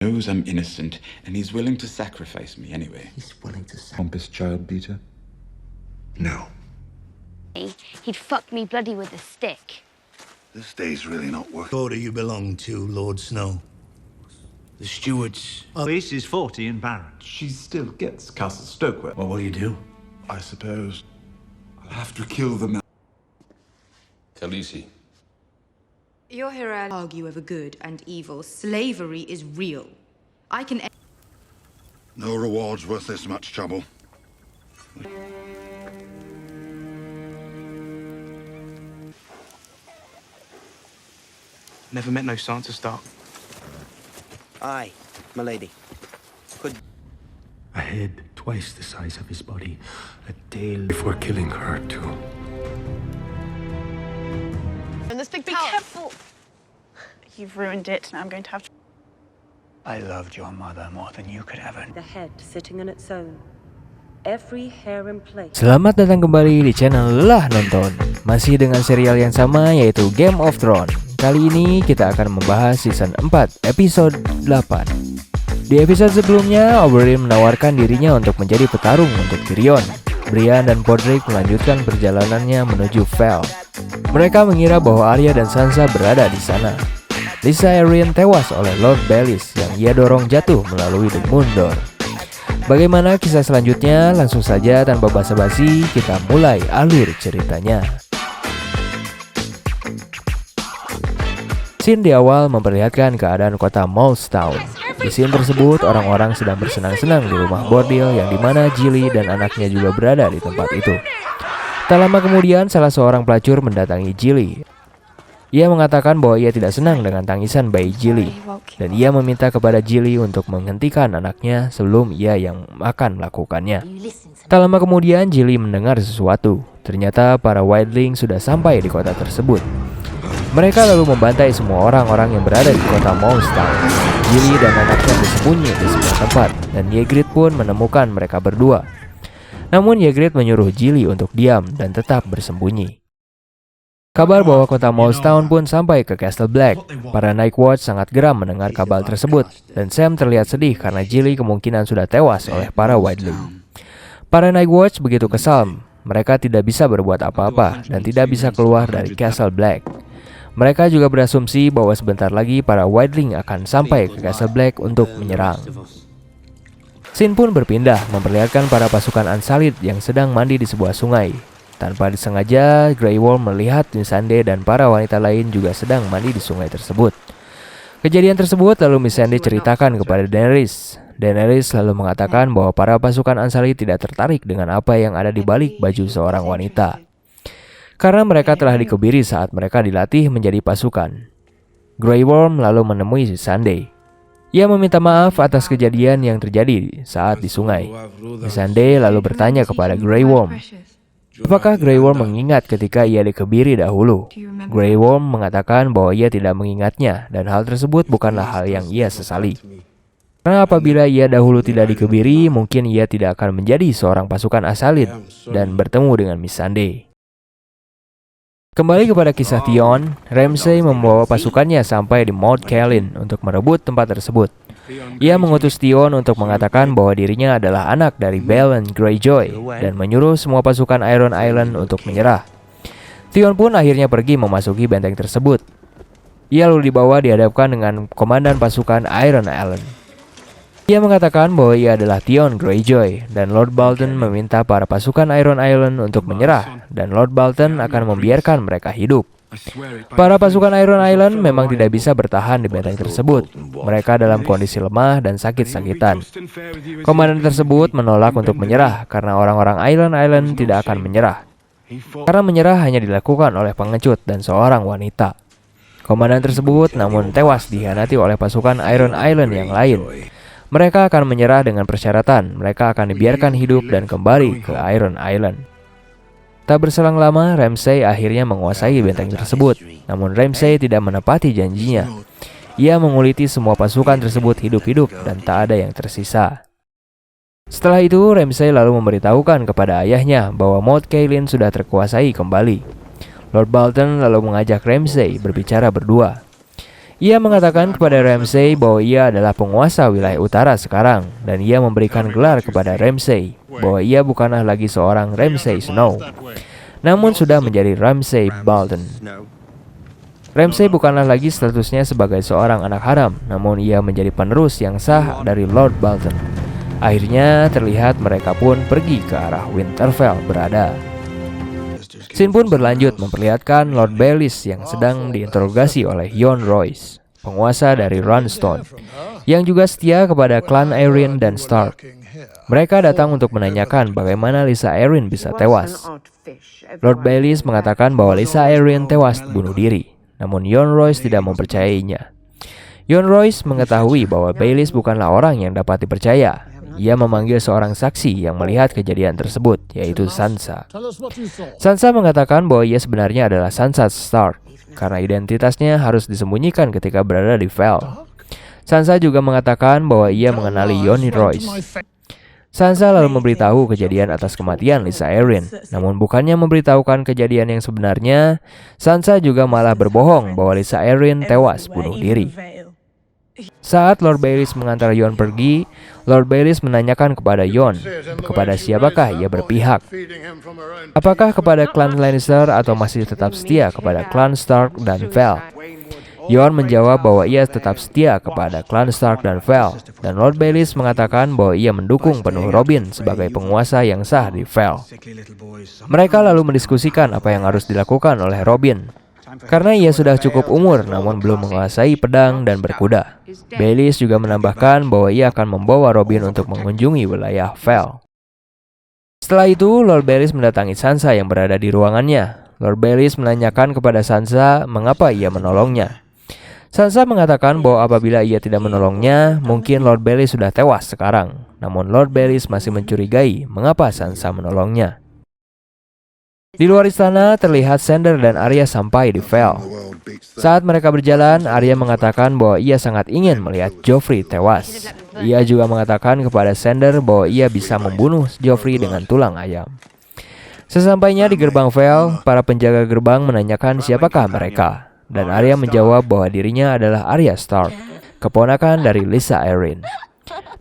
Knows I'm innocent, and he's willing to sacrifice me anyway. He's willing to Pompous child beater? No. He'd fuck me bloody with a stick. This day's really not worth. Order you belong to, Lord Snow? The stewards. Reese is 40 and barren. She still gets Castle Stokewell. What will you do? I suppose I'll have to kill the man. Khaleesi. Your hero argue over good and evil. Slavery is real. I can. No reward's worth this much trouble. Never met no Sansa Stark. Aye, my lady. A head twice the size of his body, a tail before killing her too. And this big pouch. Be careful! You've ruined it. Now I'm going to have to... I loved your mother more than you could ever. The head sitting on its own. Every hair in place. Selamat datang kembali di channel Lelah Nonton. Masih dengan serial yang sama, yaitu Game of Thrones. Kali ini kita akan membahas season 4 episode 8. Di episode sebelumnya, Oberyn menawarkan dirinya untuk menjadi petarung untuk Tyrion. Brienne dan Podrick melanjutkan perjalanannya menuju Vale. Mereka mengira bahwa Arya dan Sansa berada di sana. Lysa Arryn tewas oleh Lord Baelish yang ia dorong jatuh melalui The Moon Door. Bagaimana kisah selanjutnya? Langsung saja tanpa basa-basi kita mulai alur ceritanya. Scene di awal memperlihatkan keadaan kota Molestown. Di scene tersebut orang-orang sedang bersenang-senang di rumah bordil yang dimana Gilly dan anaknya juga berada di tempat itu. Tak lama kemudian salah seorang pelacur mendatangi Gilly. Ia mengatakan bahwa ia tidak senang dengan tangisan bayi Gilly, dan ia meminta kepada Gilly untuk menghentikan anaknya sebelum ia yang akan melakukannya. Tak lama kemudian Gilly mendengar sesuatu. Ternyata para wildling sudah sampai di kota tersebut. Mereka lalu membantai semua orang-orang yang berada di kota Molestown. Gilly dan anaknya bersembunyi di sebuah tempat, dan Ygritte pun menemukan mereka berdua. Namun Ygritte menyuruh Gilly untuk diam dan tetap bersembunyi. Kabar bahwa kota Molestown pun sampai ke Castle Black. Para Night Watch sangat geram mendengar kabar tersebut, dan Sam terlihat sedih karena Gilly kemungkinan sudah tewas oleh para wildling. Para Night Watch begitu kesal. Mereka tidak bisa berbuat apa-apa dan tidak bisa keluar dari Castle Black. Mereka juga berasumsi bahwa sebentar lagi para wildling akan sampai ke Castle Black untuk menyerang. Scene pun berpindah memperlihatkan para pasukan Unsullied yang sedang mandi di sebuah sungai. Tanpa disengaja, Grey Worm melihat Missandei dan para wanita lain juga sedang mandi di sungai tersebut. Kejadian tersebut lalu Missandei ceritakan kepada Daenerys. Daenerys lalu mengatakan bahwa para pasukan Unsullied tidak tertarik dengan apa yang ada di balik baju seorang wanita, karena mereka telah dikebiri saat mereka dilatih menjadi pasukan. Grey Worm lalu menemui Missandei. Ia meminta maaf atas kejadian yang terjadi saat di sungai. Missandei lalu bertanya kepada Grey Worm, apakah Grey Worm mengingat ketika ia dikebiri dahulu? Grey Worm mengatakan bahwa ia tidak mengingatnya dan hal tersebut bukanlah hal yang ia sesali. Karena apabila ia dahulu tidak dikebiri, mungkin ia tidak akan menjadi seorang pasukan Unsullied dan bertemu dengan Missandei. Kembali kepada kisah Theon, Ramsay membawa pasukannya sampai di Mount Cailin untuk merebut tempat tersebut. Ia mengutus Theon untuk mengatakan bahwa dirinya adalah anak dari Balon Greyjoy dan menyuruh semua pasukan Iron Island untuk menyerah. Theon pun akhirnya pergi memasuki benteng tersebut. Ia lalu dibawa dihadapkan dengan komandan pasukan Iron Island. Ia mengatakan bahwa ia adalah Theon Greyjoy dan Lord Bolton meminta para pasukan Iron Island untuk menyerah dan Lord Bolton akan membiarkan mereka hidup. Para pasukan Iron Island memang tidak bisa bertahan di benteng tersebut. Mereka dalam kondisi lemah dan sakit-sakitan. Komandan tersebut menolak untuk menyerah karena orang-orang Iron Island tidak akan menyerah. Karena menyerah hanya dilakukan oleh pengecut dan seorang wanita. Komandan tersebut namun tewas dikhianati oleh pasukan Iron Island yang lain. Mereka akan menyerah dengan persyaratan mereka akan dibiarkan hidup dan kembali ke Iron Island. Tak berselang lama, Ramsay akhirnya menguasai benteng tersebut. Namun Ramsay tidak menepati janjinya. Ia menguliti semua pasukan tersebut hidup-hidup dan tak ada yang tersisa. Setelah itu, Ramsay lalu memberitahukan kepada ayahnya bahwa Mount Cailin sudah terkuasai kembali. Lord Bolton lalu mengajak Ramsay berbicara berdua. Ia mengatakan kepada Ramsay bahwa ia adalah penguasa wilayah utara sekarang, dan ia memberikan gelar kepada Ramsay bahwa ia bukanlah lagi seorang Ramsay Snow, namun sudah menjadi Ramsay Bolton. Ramsay bukanlah lagi statusnya sebagai seorang anak haram, namun ia menjadi penerus yang sah dari Lord Bolton. Akhirnya terlihat mereka pun pergi ke arah Winterfell berada. Scene pun berlanjut memperlihatkan Lord Baelish yang sedang diinterogasi oleh Yohn Royce, penguasa dari Runstone, yang juga setia kepada klan Arryn dan Stark. Mereka datang untuk menanyakan bagaimana Lysa Arryn bisa tewas. Lord Baelish mengatakan bahwa Lysa Arryn tewas bunuh diri, namun Yohn Royce tidak mempercayainya. Yohn Royce mengetahui bahwa Baelish bukanlah orang yang dapat dipercaya. Ia memanggil seorang saksi yang melihat kejadian tersebut, yaitu Sansa. Sansa mengatakan bahwa ia sebenarnya adalah Sansa Stark, karena identitasnya harus disembunyikan ketika berada di Vale. Sansa juga mengatakan bahwa ia mengenali Yohn Royce. Sansa lalu memberitahu kejadian atas kematian Lysa Arryn, namun bukannya memberitahukan kejadian yang sebenarnya, Sansa juga malah berbohong bahwa Lysa Arryn tewas bunuh diri. Saat Lord Baelish mengantar Yohn pergi, Lord Baelish menanyakan kepada Yohn, kepada siapakah ia berpihak? Apakah kepada klan Lannister atau masih tetap setia kepada klan Stark dan Vale? Yohn menjawab bahwa ia tetap setia kepada klan Stark dan Vale, dan Lord Baelish mengatakan bahwa ia mendukung penuh Robin sebagai penguasa yang sah di Vale. Mereka lalu mendiskusikan apa yang harus dilakukan oleh Robin, karena ia sudah cukup umur namun belum menguasai pedang dan berkuda. Baelish juga menambahkan bahwa ia akan membawa Robin untuk mengunjungi wilayah Vale. Setelah itu, Lord Baelish mendatangi Sansa yang berada di ruangannya. Lord Baelish menanyakan kepada Sansa mengapa ia menolongnya. Sansa mengatakan bahwa apabila ia tidak menolongnya, mungkin Lord Baelish sudah tewas sekarang. Namun Lord Baelish masih mencurigai mengapa Sansa menolongnya. Di luar istana, terlihat Sandor dan Arya sampai di Vale. Saat mereka berjalan, Arya mengatakan bahwa ia sangat ingin melihat Joffrey tewas. Ia juga mengatakan kepada Sandor bahwa ia bisa membunuh Joffrey dengan tulang ayam. Sesampainya di gerbang Vale, para penjaga gerbang menanyakan siapakah mereka, dan Arya menjawab bahwa dirinya adalah Arya Stark, keponakan dari Lysa Arryn.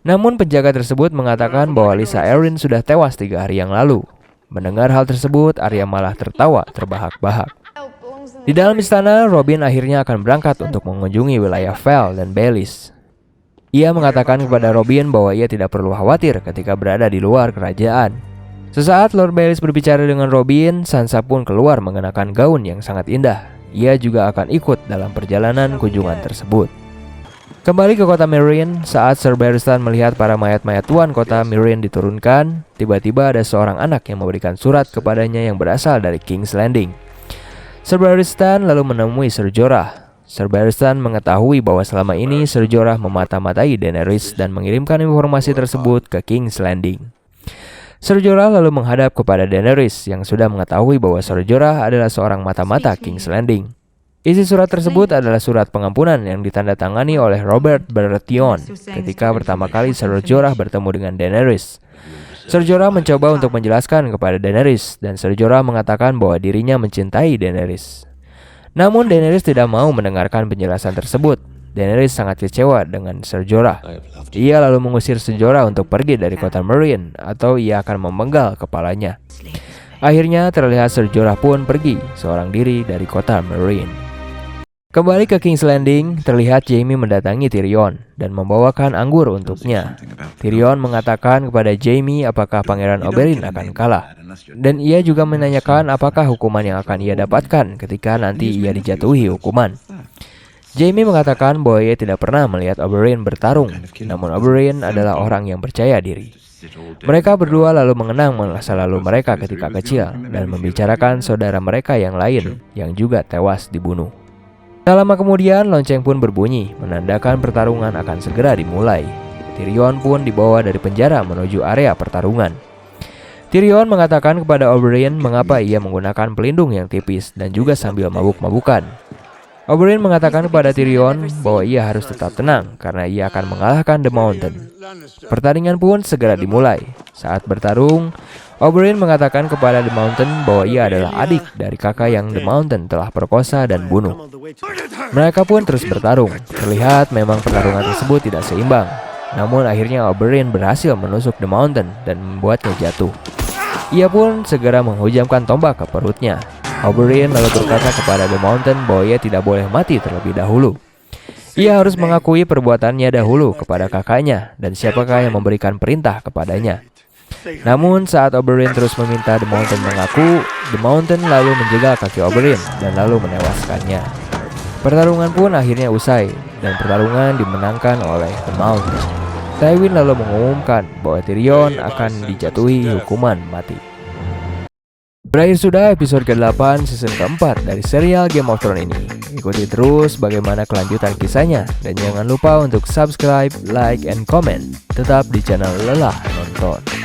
Namun penjaga tersebut mengatakan bahwa Lysa Arryn sudah tewas 3 hari yang lalu. Mendengar hal tersebut, Arya malah tertawa terbahak-bahak. Di dalam istana, Robin akhirnya akan berangkat untuk mengunjungi wilayah Vale dan Baelish. Ia mengatakan kepada Robin bahwa ia tidak perlu khawatir ketika berada di luar kerajaan. Sesaat Lord Baelish berbicara dengan Robin, Sansa pun keluar mengenakan gaun yang sangat indah. Ia juga akan ikut dalam perjalanan kunjungan tersebut. Kembali ke kota Meereen, saat Ser Barristan melihat para mayat-mayat tuan kota Meereen diturunkan, tiba-tiba ada seorang anak yang memberikan surat kepadanya yang berasal dari King's Landing. Ser Barristan lalu menemui Ser Jorah. Ser Barristan mengetahui bahwa selama ini Ser Jorah memata-matai Daenerys dan mengirimkan informasi tersebut ke King's Landing. Ser Jorah lalu menghadap kepada Daenerys yang sudah mengetahui bahwa Ser Jorah adalah seorang mata-mata King's Landing. Isi surat tersebut adalah surat pengampunan yang ditandatangani oleh Robert Baratheon ketika pertama kali Ser Jorah bertemu dengan Daenerys. Ser Jorah mencoba untuk menjelaskan kepada Daenerys, dan Ser Jorah mengatakan bahwa dirinya mencintai Daenerys. Namun Daenerys tidak mau mendengarkan penjelasan tersebut. Daenerys sangat kecewa dengan Ser Jorah. Ia lalu mengusir Ser Jorah untuk pergi dari kota Meereen, atau ia akan memenggal kepalanya. Akhirnya terlihat Ser Jorah pun pergi seorang diri dari kota Meereen. Kembali ke King's Landing, terlihat Jaime mendatangi Tyrion dan membawakan anggur untuknya. Tyrion mengatakan kepada Jaime apakah Pangeran Oberyn akan kalah, dan ia juga menanyakan apakah hukuman yang akan ia dapatkan ketika nanti ia dijatuhi hukuman. Jaime mengatakan bahwa ia tidak pernah melihat Oberyn bertarung, namun Oberyn adalah orang yang percaya diri. Mereka berdua lalu mengenang masa lalu mereka ketika kecil dan membicarakan saudara mereka yang lain yang juga tewas dibunuh. Tak lama kemudian, lonceng pun berbunyi, menandakan pertarungan akan segera dimulai. Tyrion pun dibawa dari penjara menuju area pertarungan. Tyrion mengatakan kepada Oberyn mengapa ia menggunakan pelindung yang tipis dan juga sambil mabuk-mabukan. Oberyn mengatakan kepada Tyrion bahwa ia harus tetap tenang karena ia akan mengalahkan The Mountain. Pertandingan pun segera dimulai. Saat bertarung, Oberyn mengatakan kepada The Mountain bahwa ia adalah adik dari kakak yang The Mountain telah perkosa dan bunuh. Mereka pun terus bertarung. Terlihat memang pertarungan tersebut tidak seimbang. Namun akhirnya Oberyn berhasil menusuk The Mountain dan membuatnya jatuh. Ia pun segera menghujamkan tombak ke perutnya. Oberyn lalu berkata kepada The Mountain bahwa ia tidak boleh mati terlebih dahulu. Ia harus mengakui perbuatannya dahulu kepada kakaknya dan siapakah yang memberikan perintah kepadanya. Namun saat Oberyn terus meminta The Mountain mengaku, The Mountain lalu menjegal kaki Oberyn dan lalu menewaskannya. Pertarungan pun akhirnya usai dan pertarungan dimenangkan oleh The Mountain. Tywin lalu mengumumkan bahwa Tyrion akan dijatuhi hukuman mati. Berakhir sudah episode ke-8 season ke-4 dari serial Game of Thrones ini. Ikuti terus bagaimana kelanjutan kisahnya dan jangan lupa untuk subscribe, like, and comment. Tetap di channel Lelah Nonton.